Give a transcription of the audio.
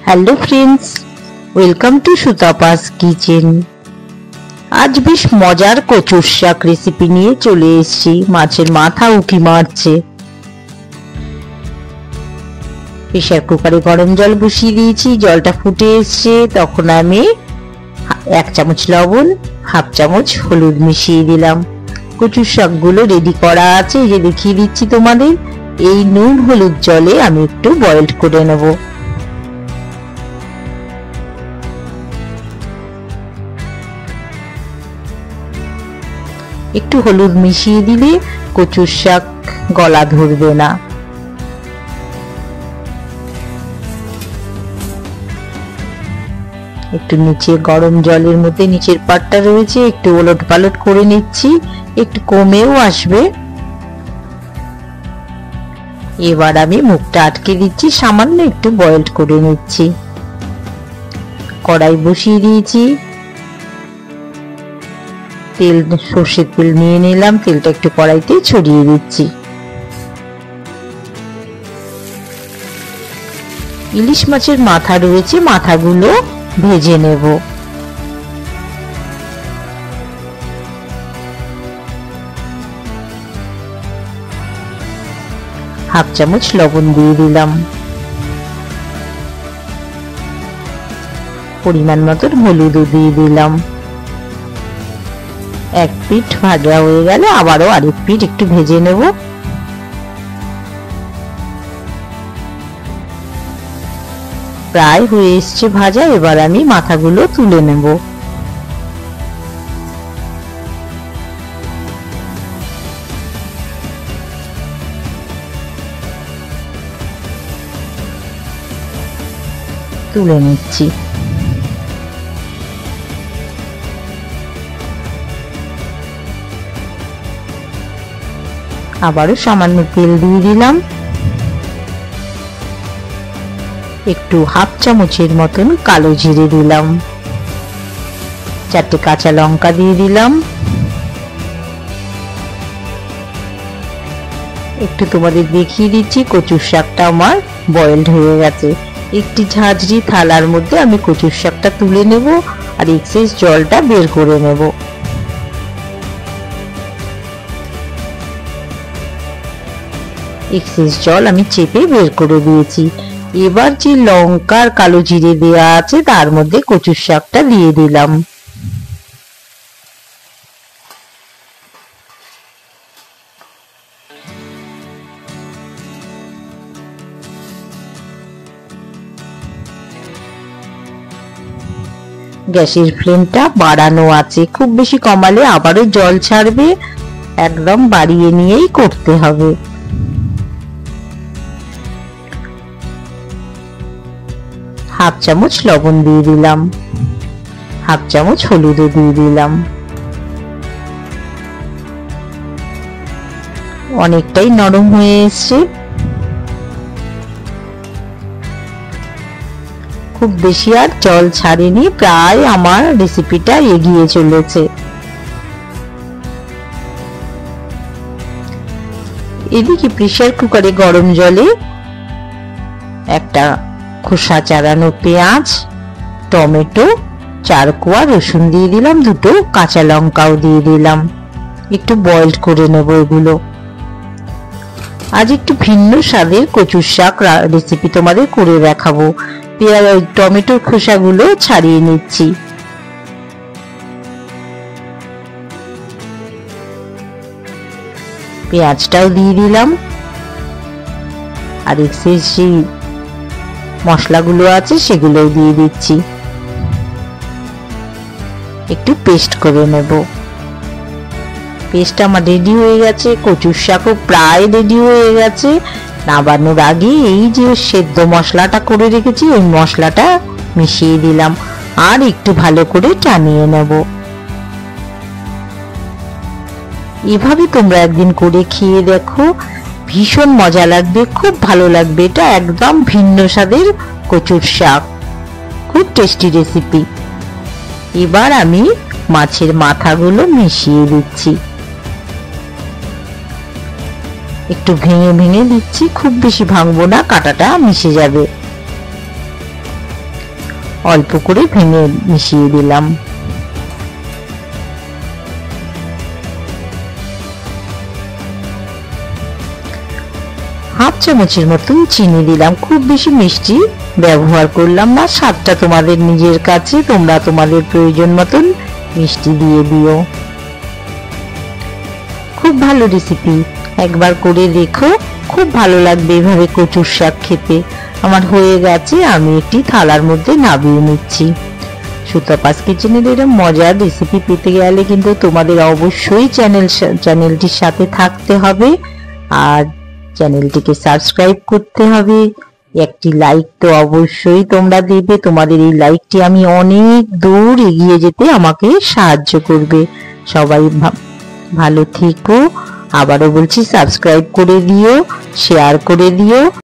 Hello friends, welcome to Sutapa's kitchen. আজ বেশ মজার কচুর শাক রেসিপি নিয়ে চলে এসেছি। মাছের মাথা উঁকি মারছে। প্রেসার কুকারে গরম জল বসিয়ে দিয়েছি, জলটা ফুটে এসছে। তখন আমি 1 চামচ লবণ, হাফ চামচ হলুদ মিশিয়ে দিলাম। কচুর শাকগুলো রেডি করা আছে, এই যে দেখিয়ে দিচ্ছি তোমাদের। এই নুন হলুদ জলে আমি একটু বয়েল করে নেব। একটু হলুদ মিশিয়ে দিলে কচুর শাক গলা ধরবে না। একটু নিচে গরম জলের মধ্যে নিচের পাটটা রয়েছে, একটু ওলট পালট করে নিচ্ছি, একটু কমেও আসবে। এবার আমি মুখটা আটকে দিচ্ছি, সামান্য একটু বয়েল করে নিচ্ছি। কড়াই বসিয়ে দিয়েছি, তেল সর্ষের তেল নিয়ে নিলাম। তেলটা একটু কড়াইতে ছড়িয়ে দিচ্ছি। ইলিশ মাছের মাথা রয়েছে, মাথাগুলো ভেজে নেব। হাফ চামচ লবণ দিয়ে দিলাম, পরিমাণ মতন হলুদও দিয়ে দিলাম। এক পিঠ ভাজা হয়ে গেলে আবারও আরেক পিঠ একটু ভেজে নেব। প্রায় হয়ে এসছে ভাজা, এবার আমি মাথাগুলো তুলে নেব। তুলে নিচ্ছি। আবারও সামান্য তেল দিয়ে দিলাম। একটু হাফ চামচের মতন কালো জিরে দিলাম। 4টে কাঁচা লঙ্কা দিয়ে দিলাম। একটু তোমাদের দেখিয়ে দিচ্ছি, কচুর শাকটা আমার বয়েলড হয়ে গেছে। একটি ঝাঁঝরি থালার মধ্যে আমি কচুর শাকটা তুলে নেব আর এক্সেস জলটা বের করে নেব। এক্সেস জল আমি চেপে বের করে দিয়েছি। এবার যে লঙ্কার কালো জিরে দেওয়া আছে তার মধ্যে কচুর শাকটা দিয়ে দিলাম। গ্যাসের ফ্লেমটা বাড়ানো আছে, খুব বেশি কমালে আবারও জল ছাড়বে। একদম বাড়িয়ে নিয়েই করতে হবে। হাফ চামচ লবণ দিয়ে দিলাম, হাফ চামচ হলুদও দিয়ে দিলাম। অনেকটাই নরম হয়ে এসছে, খুব বেশি আর জল ছাড়েনি। প্রায় আমার রেসিপিটা এগিয়ে চলেছে। এদিকে প্রেসার কুকারে গরম জলে একটা খোসা ছাড়ানো পেঁয়াজ, টমেটো, 4 কোয়া রসুন দিয়ে দিলাম, 2টো কাঁচা লঙ্কাও দিয়ে দিলাম। একটু বয়েল করে নেব এগুলো। আজ একটু ভিন্ন স্বাদের কচুর শাক রেসিপি তোমাদের করে দেখাবো। টমেটোর খোসাগুলো ছাড়িয়ে নিচ্ছি। পেঁয়াজটাও দিয়ে দিলাম আর এক্সেস যে মশলাগুলো আছে সেগুলোও দিয়ে দিচ্ছি। একটু পেস্ট করে নেব। পেস্ট আমার রেডি হয়ে গেছে। কচুর শাকও প্রায় রেডি হয়ে গেছে। নামানোর আগে এই যে সেদ্ধ মশলাটা করে রেখেছি ওই মশলাটা মিশিয়ে দিলাম আর একটু ভালো করে টানিয়ে নেব। এভাবে তোমরা একদিন করে খেয়ে দেখো, ভীষণ মজা লাগবে, খুব ভালো লাগবে। এটা একদম ভিন্ন স্বাদের কচুর শাক, খুব টেস্টি রেসিপি। এবার আমি মাছের মাথাগুলো মিশিয়ে দিচ্ছি। একটু ভেঙে ভেঙে দিচ্ছি, খুব বেশি ভাঙবো না, কাঁটাটা মিশে যাবে। অল্প করে ভেঙে মিশিয়ে দিলাম। হাফ চামচের মতন চিনি দিলাম, খুব বেশি মিষ্টি ব্যবহার করলাম না। স্বাদটা তোমাদের নিজের কাছে, তোমরা তোমাদের প্রয়োজন মতন মিষ্টি দিয়ে দিও। খুব ভালো রেসিপি, একবার করে দেখো, খুব ভালো লাগবে এভাবে কচুর শাক খেতে। আমার হয়ে গেছে, আমি একটি থালার মধ্যে নামিয়ে নিচ্ছি। সুতপাস কিচেনের এরকম মজার রেসিপি পেতে গেলে কিন্তু তোমাদের অবশ্যই চ্যানেলটির সাথে থাকতে হবে, আর চ্যানেলটিকে সাবস্ক্রাইব করতে হবে। একটি লাইক তো অবশ্যই তোমরা দেবে, তোমাদের এই লাইকটি আমি অনেক দূর এগিয়ে যেতে আমাকে সাহায্য করবে। সবাই ভালো থেকো, আবারও বলছি সাবস্ক্রাইব করে দিও, শেয়ার করে দিও।